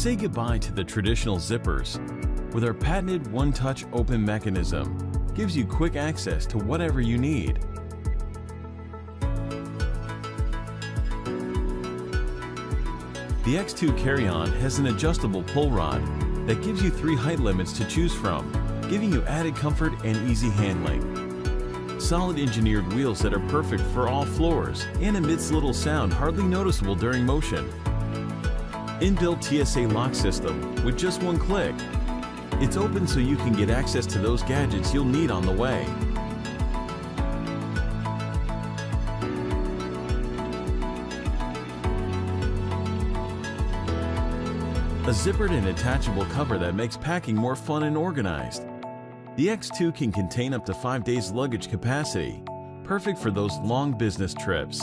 Say goodbye to the traditional zippers with our patented one-touch open mechanism. Gives you quick access to whatever you need. The X2 carry-on has an adjustable pull rod that gives you 3 height limits to choose from, giving you added comfort and easy handling. Solid engineered wheels that are perfect for all floors and emits little sound hardly noticeable during motion. Inbuilt TSA lock system with just one click. It's open so you can get access to those gadgets you'll need on the way. A zippered and attachable cover that makes packing more fun and organized. The X2 can contain up to 5 days luggage capacity, perfect for those long business trips.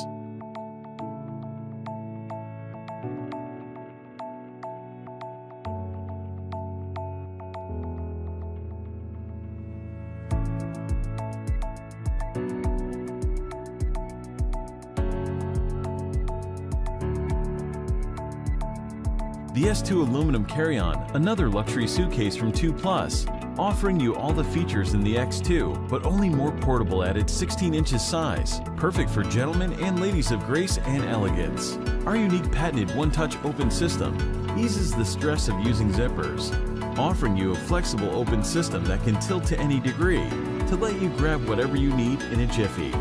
The S2 aluminum carry-on, another luxury suitcase from 2 Plus, offering you all the features in the X2, but only more portable at its 16 inches size, perfect for gentlemen and ladies of grace and elegance. Our unique patented one-touch open system eases the stress of using zippers, offering you a flexible open system that can tilt to any degree to let you grab whatever you need in a jiffy.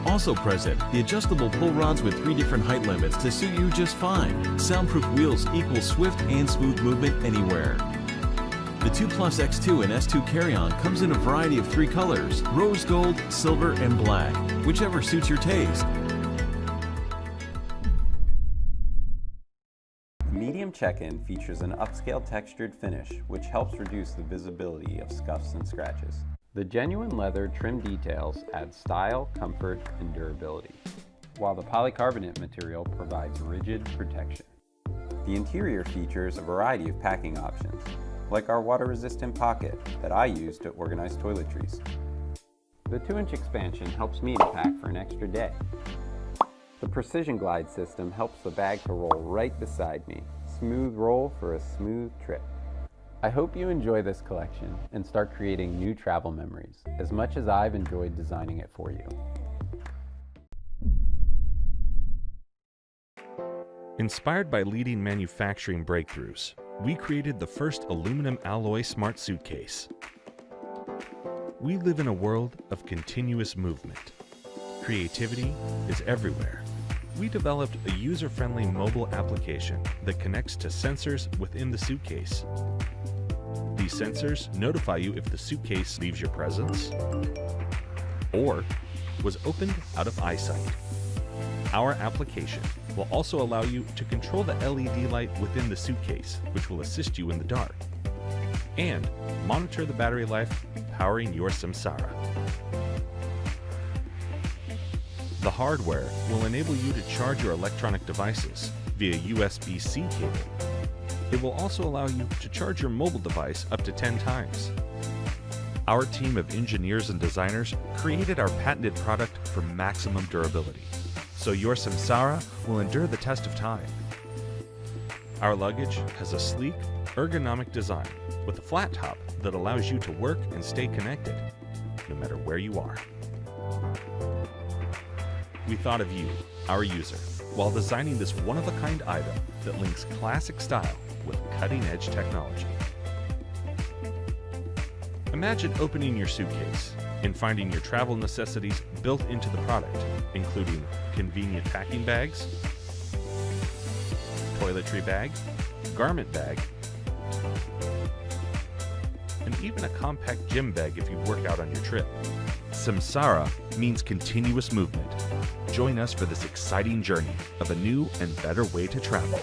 Also present, the adjustable pull rods with 3 different height limits to suit you just fine. Soundproof wheels equal swift and smooth movement anywhere. The 2 Plus X2 and S2 carry-on comes in a variety of 3 colors: rose gold, silver, and black, whichever suits your taste. The medium check-in features an upscale textured finish, which helps reduce the visibility of scuffs and scratches. The genuine leather trim details add style, comfort, and durability, while the polycarbonate material provides rigid protection. The interior features a variety of packing options, like our water-resistant pocket that I use to organize toiletries. The 2-inch expansion helps me to pack for an extra day. The Precision Glide system helps the bag to roll right beside me. Smooth roll for a smooth trip. I hope you enjoy this collection and start creating new travel memories as much as I've enjoyed designing it for you. Inspired by leading manufacturing breakthroughs, we created the first aluminum alloy smart suitcase. We live in a world of continuous movement. Creativity is everywhere. We developed a user-friendly mobile application that connects to sensors within the suitcase. These sensors notify you if the suitcase leaves your presence or was opened out of eyesight. Our application will also allow you to control the LED light within the suitcase, which will assist you in the dark, and monitor the battery life powering your samsara. The hardware will enable you to charge your electronic devices via USB-C cable. It will also allow you to charge your mobile device up to 10 times. Our team of engineers and designers created our patented product for maximum durability, so your samsara will endure the test of time. Our luggage has a sleek, ergonomic design with a flat top that allows you to work and stay connected, no matter where you are. We thought of you, our user, while designing this one-of-a-kind item that links classic style with cutting-edge technology. Imagine opening your suitcase and finding your travel necessities built into the product, including convenient packing bags, toiletry bag, garment bag, and even a compact gym bag if you work out on your trip. Samsara means continuous movement. Join us for this exciting journey of a new and better way to travel.